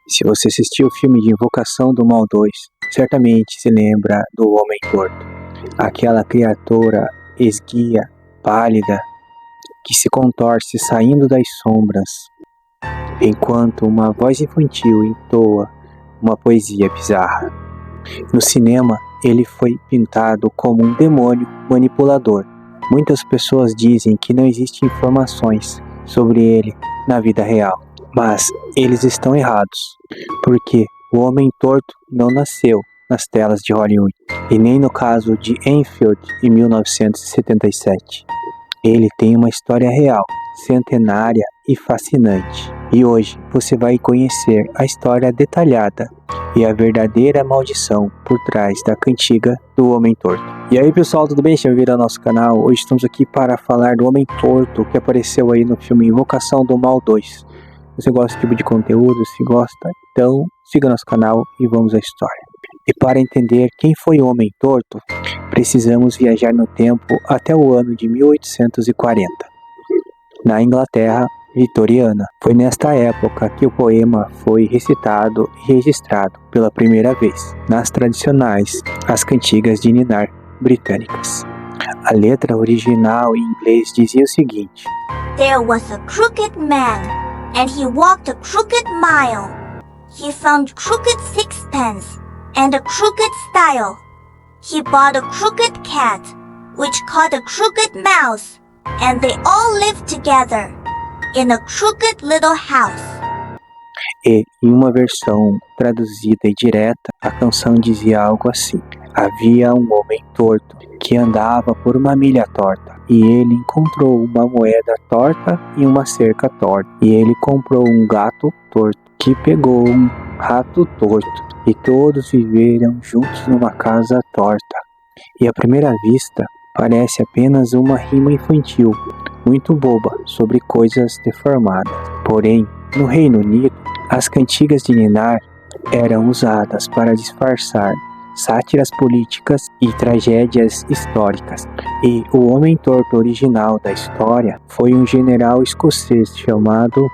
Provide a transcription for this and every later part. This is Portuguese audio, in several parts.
Se você assistiu o filme de Invocação do Mal 2, certamente se lembra do Homem Torto. Aquela criatura esguia, pálida, que se contorce saindo das sombras, enquanto uma voz infantil entoa uma poesia bizarra. No cinema, ele foi pintado como um demônio manipulador. Muitas pessoas dizem que não existem informações sobre ele na vida real, mas eles estão errados, porque o Homem Torto não nasceu nas telas de Hollywood, e nem no caso de Enfield em 1977. Ele tem uma história real, centenária e fascinante. E hoje você vai conhecer a história detalhada e a verdadeira maldição por trás da cantiga do Homem Torto. E aí pessoal, tudo bem? Seja bem-vindo ao nosso canal. Hoje estamos aqui para falar do Homem Torto que apareceu aí no filme Invocação do Mal 2. Se você gosta desse tipo de conteúdo, se gosta, então siga nosso canal e vamos à história. E para entender quem foi o Homem Torto, precisamos viajar no tempo até o ano de 1840, na Inglaterra vitoriana. Foi nesta época que o poema foi recitado e registrado pela primeira vez nas tradicionais As Cantigas de Ninar britânicas. A letra original em inglês dizia o seguinte: There was a crooked man, and he walked a crooked mile. He found crooked sixpence and a crooked stile. He bought a crooked cat, which caught a crooked mouse, and they all lived together in a crooked little house. E, em uma versão traduzida e direta, a canção dizia algo assim: havia um homem torto que andava por uma milha torta, e ele encontrou uma moeda torta e uma cerca torta, e ele comprou um gato torto que pegou um rato torto, e todos viveram juntos numa casa torta. E à primeira vista parece apenas uma rima infantil, muito boba, sobre coisas deformadas. Porém, no Reino Unido, as cantigas de Ninar eram usadas para disfarçar sátiras políticas e tragédias históricas. E o Homem Torto original da história foi um general escocês chamado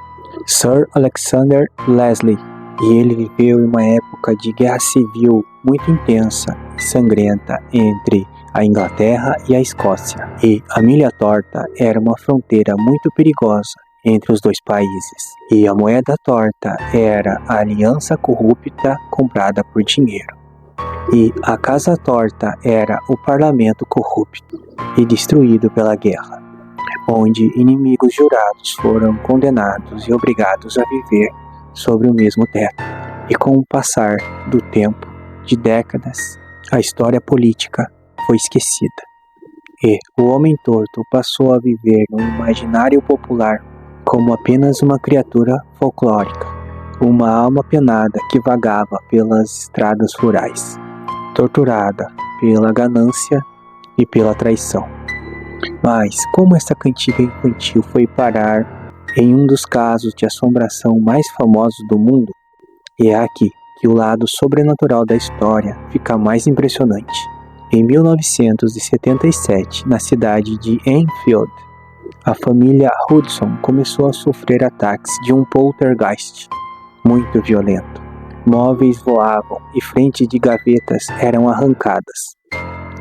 Sir Alexander Leslie. E ele viveu em uma época de guerra civil muito intensa e sangrenta entre a Inglaterra e a Escócia. E a Milha Torta era uma fronteira muito perigosa entre os dois países. E a moeda torta era a aliança corrupta comprada por dinheiro. E a Casa Torta era o parlamento corrupto e destruído pela guerra, onde inimigos jurados foram condenados e obrigados a viver sobre o mesmo teto. E com o passar do tempo, de décadas, a história política foi esquecida. E o Homem Torto passou a viver no imaginário popular como apenas uma criatura folclórica, uma alma penada que vagava pelas estradas rurais, torturada pela ganância e pela traição. Mas como essa cantiga infantil foi parar em um dos casos de assombração mais famosos do mundo, é aqui que o lado sobrenatural da história fica mais impressionante. Em 1977, na cidade de Enfield, a família Hudson começou a sofrer ataques de um poltergeist muito violento. Móveis voavam e frentes de gavetas eram arrancadas.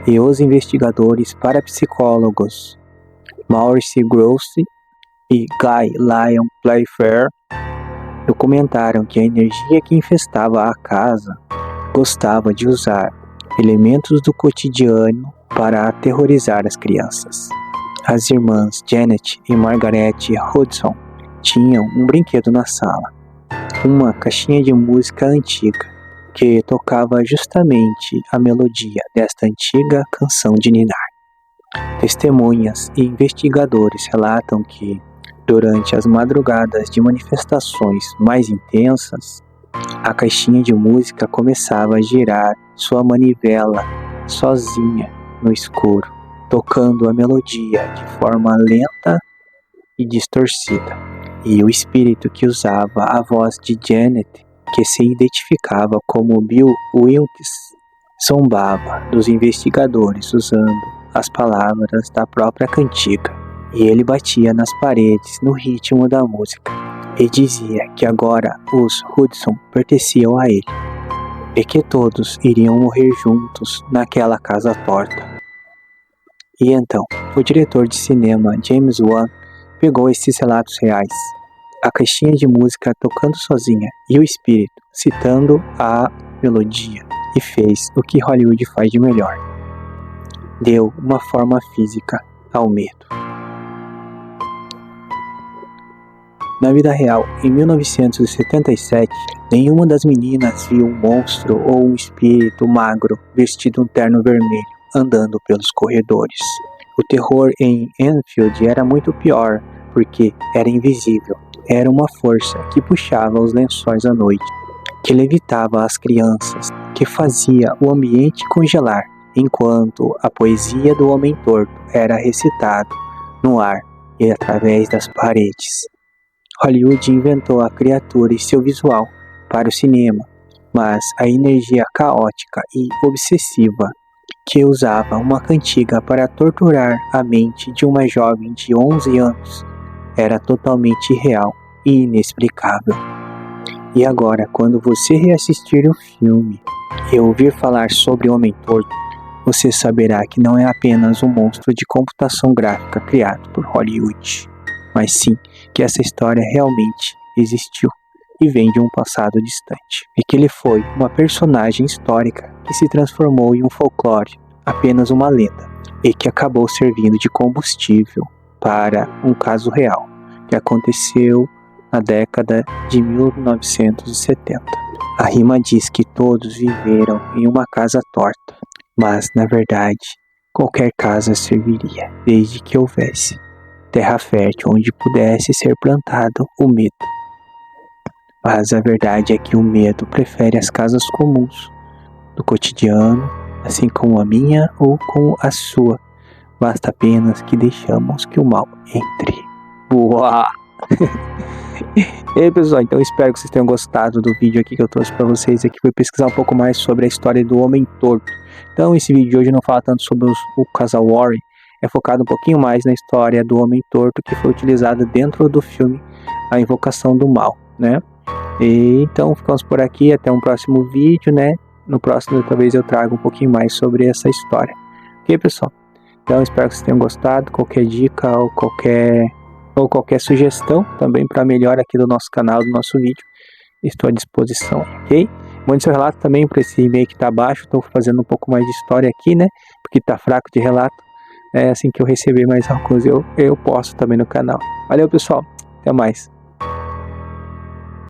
E os investigadores parapsicólogos Maurice Grosse e Guy Lyon Playfair documentaram que a energia que infestava a casa gostava de usar elementos do cotidiano para aterrorizar as crianças. As irmãs Janet e Margaret Hudson tinham um brinquedo na sala, uma caixinha de música antiga que tocava justamente a melodia desta antiga canção de Ninar. Testemunhas e investigadores relatam que, durante as madrugadas de manifestações mais intensas, a caixinha de música começava a girar sua manivela sozinha no escuro, tocando a melodia de forma lenta e distorcida. E o espírito que usava a voz de Janet, que se identificava como Bill Wilkes, zombava dos investigadores usando as palavras da própria cantiga. E ele batia nas paredes no ritmo da música, e dizia que agora os Hudson pertenciam a ele e que todos iriam morrer juntos naquela casa torta. E então, o diretor de cinema James Wan pegou esses relatos reais, a caixinha de música tocando sozinha e o espírito citando a melodia, e fez o que Hollywood faz de melhor: deu uma forma física ao medo. Na vida real, em 1977, nenhuma das meninas viu um monstro ou um espírito magro vestido um terno vermelho andando pelos corredores. O terror em Enfield era muito pior, porque era invisível. Era uma força que puxava os lençóis à noite, que levitava as crianças, que fazia o ambiente congelar, enquanto a poesia do Homem Torto era recitada no ar e através das paredes. Hollywood inventou a criatura e seu visual para o cinema, mas a energia caótica e obsessiva que usava uma cantiga para torturar a mente de uma jovem de 11 anos era totalmente irreal e inexplicável. E agora, quando você reassistir o filme e ouvir falar sobre o Homem Torto, você saberá que não é apenas um monstro de computação gráfica criado por Hollywood, mas sim que essa história realmente existiu e vem de um passado distante, e que ele foi uma personagem histórica que se transformou em um folclore, apenas uma lenda, e que acabou servindo de combustível para um caso real que aconteceu na década de 1970. A rima diz que todos viveram em uma casa torta, mas na verdade qualquer casa serviria, desde que houvesse terra fértil onde pudesse ser plantado o medo. Mas a verdade é que o medo prefere as casas comuns do cotidiano, assim como a minha ou como a sua. Basta apenas que deixamos que o mal entre. Uau! E aí, pessoal, então espero que vocês tenham gostado do vídeo aqui que eu trouxe para vocês. Aqui foi pesquisar um pouco mais sobre a história do Homem Torto. Então esse vídeo de hoje não fala tanto sobre o casal Warren, é focado um pouquinho mais na história do Homem Torto, que foi utilizada dentro do filme A Invocação do Mal, né? E então ficamos por aqui, até um próximo vídeo, né? No próximo talvez eu traga um pouquinho mais sobre essa história. Ok, pessoal? Então espero que vocês tenham gostado. Qualquer dica ou qualquer sugestão também para melhor aqui do nosso canal, do nosso vídeo, estou à disposição, ok? Mande seu relato também para esse e-mail que está abaixo. Estou fazendo um pouco mais de história aqui, né? Porque está fraco de relato. Assim que eu receber mais alguns, eu posto também no canal. Valeu, pessoal. Até mais.